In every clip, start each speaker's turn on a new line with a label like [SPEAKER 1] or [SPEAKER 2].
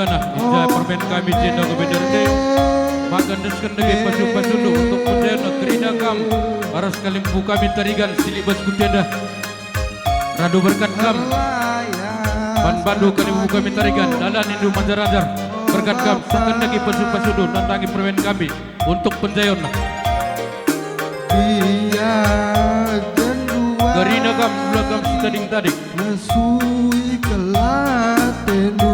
[SPEAKER 1] bergana Ijai permen kami jenda kebederde makan desken nege pasu-pasulu untuk pundena kerina kam aras kalimpu kami tarigan silibas kutenda radu berkat kam ban bandu kalimpu kami tarigan dalan indu manjar-anjar berkat kam sakan nege pasu-pasulu nandangi permen kami untuk penjayon kerina kam belakang setading tadik
[SPEAKER 2] Masui kelatenu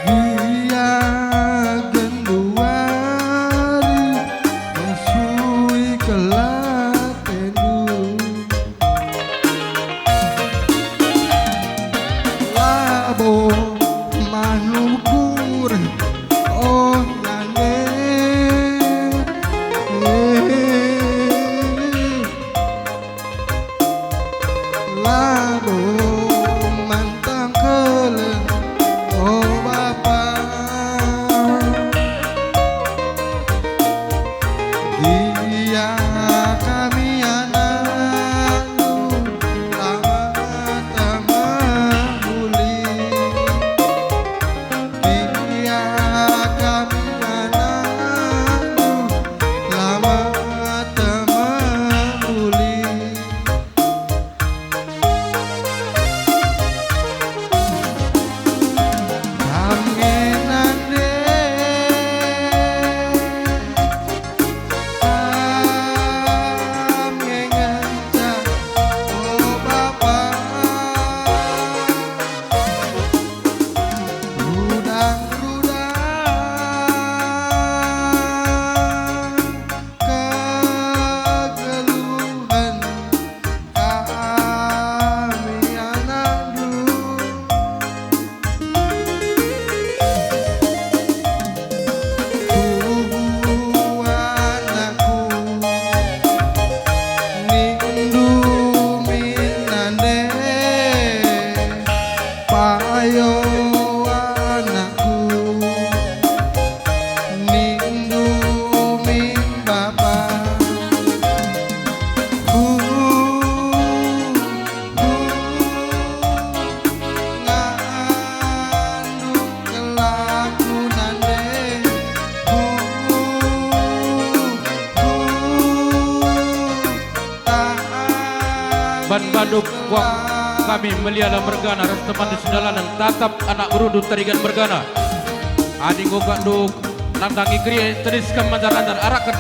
[SPEAKER 2] Dia genduari Masui kelatenu Labo manukur Oh nane Labo mantang keleng oh Bapa dia kami anakmu lama-lama muli dia kami anakmu lama-lama muli Ayo anakku nindu min bapa ngandung kelakunane
[SPEAKER 1] ban banduk wang kami meliala bergana ras teman di sedalanan tatap anak berudu tarigan bergana adi gogak duk nandangi kriya teriskan manjar-anjar arakan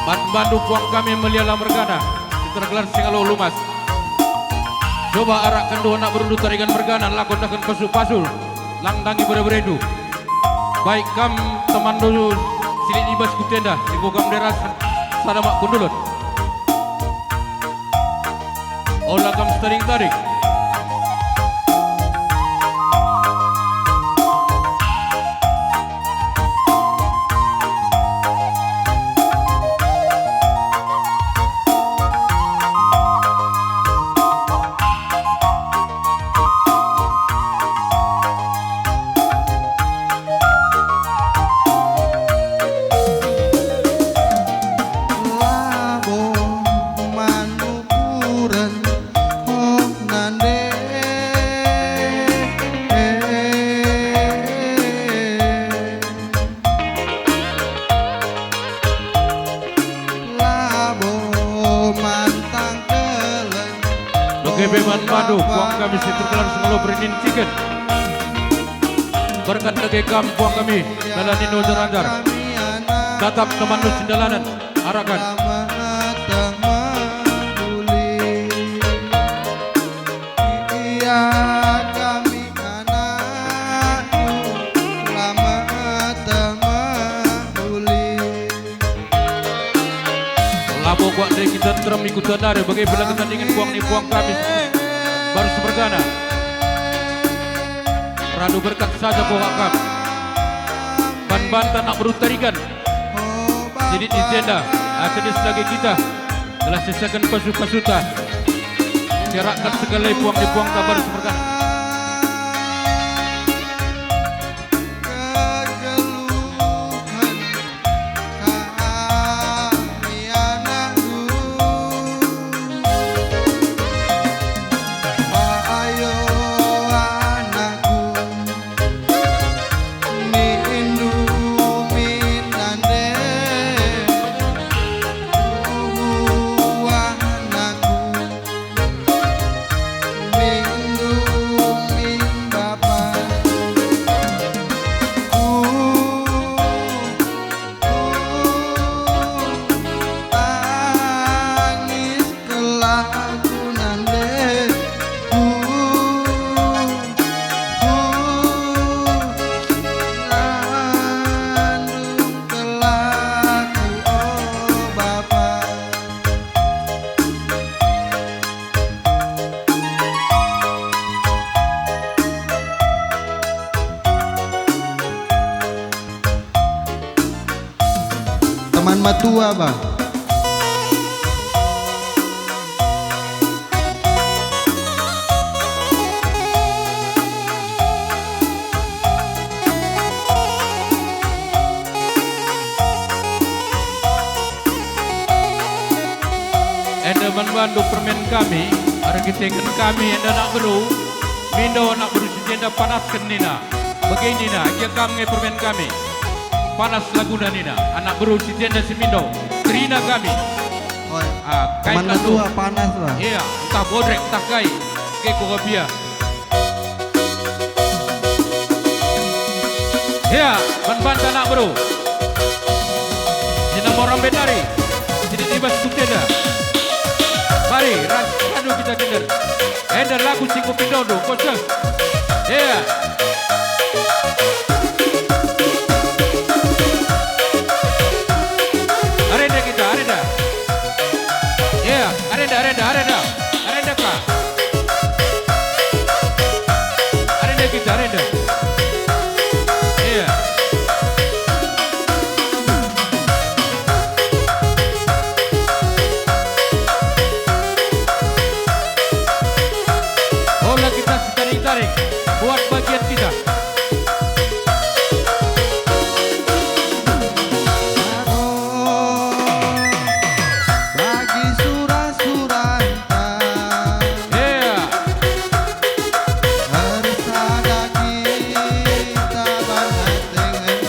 [SPEAKER 1] ban banduk wang kami meliala bergana tergelar singalo lumas coba arakan dua anak berudu tarigan bergana lakonakan pasu-pasul langdangi beredu baik kam teman dulu silin ibas kutenda di gogam deras sadamak kundulut olah kam setering tarik
[SPEAKER 2] labo manukuran oh nande labo mantang keleng
[SPEAKER 1] Oke beban padu buang kami tergelar selalu berinin ciket berkat lagi kampung kami dalam Indo Jaranjar tatap teman lu sindalanan arakan
[SPEAKER 2] iya kami anakmu lama temuli
[SPEAKER 1] labo buang dari kita terem ikut dari bagi bila kita ingin buang ni buang kami baru sebergana radu berkat saja buang kami ban-ban tak nak berutarikan jadi di tenda akhirnya selagi kita telah selesaikan pasu-pasuta Cerakkan segala puang di puang kabar seperti
[SPEAKER 2] Matua bang.
[SPEAKER 1] Enda manbandu permen kami, argiteken kami enda nak beru, mindo nak beru sejenda panaskan nina. Begini na, kia kami permen kami, panas laguna nina, anak beru sejenda semindo, terina kami.
[SPEAKER 2] Oh,
[SPEAKER 1] Kai
[SPEAKER 2] Taman Matua panas lah.
[SPEAKER 1] Iya, entah bodrek, entah kai, ke kokopia. Iya, ban anak beru. Sina moram benari, sini tibas kuteda. Mari, radu kita denger. Enda lagu singku pindodo, kocok. Iya. Arenda kita, arenda. Iya, arenda kak. Arenda kita, arenda. Iya. Bola kita tarik buat bagian kita.
[SPEAKER 2] Bagi surah-suranta,
[SPEAKER 1] Iya.
[SPEAKER 2] harus ada kita banget dengan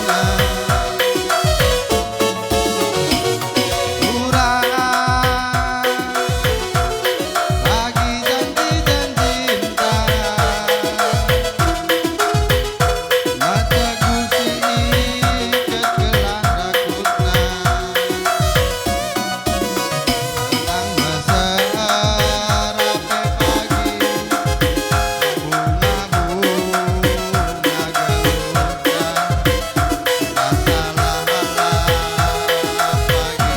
[SPEAKER 2] surah. Bagi janji-janji mata gusi kekelah rakutna tentang masa rape pagi bunga-bunga gelutan masalah pagi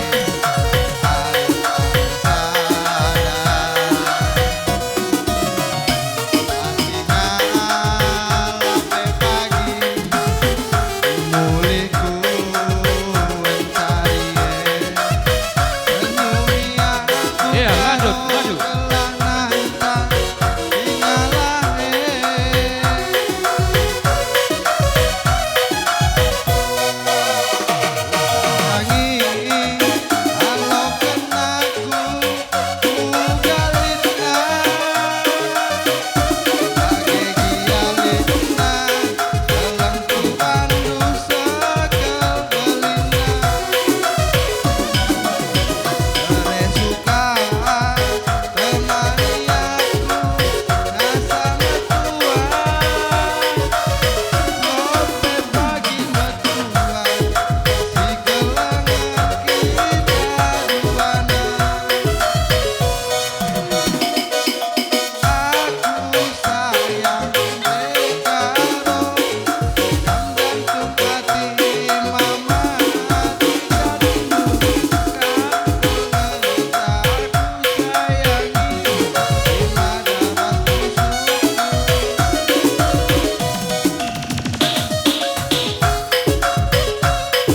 [SPEAKER 1] Iya, lanjut, maju.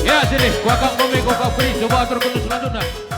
[SPEAKER 1] Ya sini, gua kau beri, coba atur selanjutnya.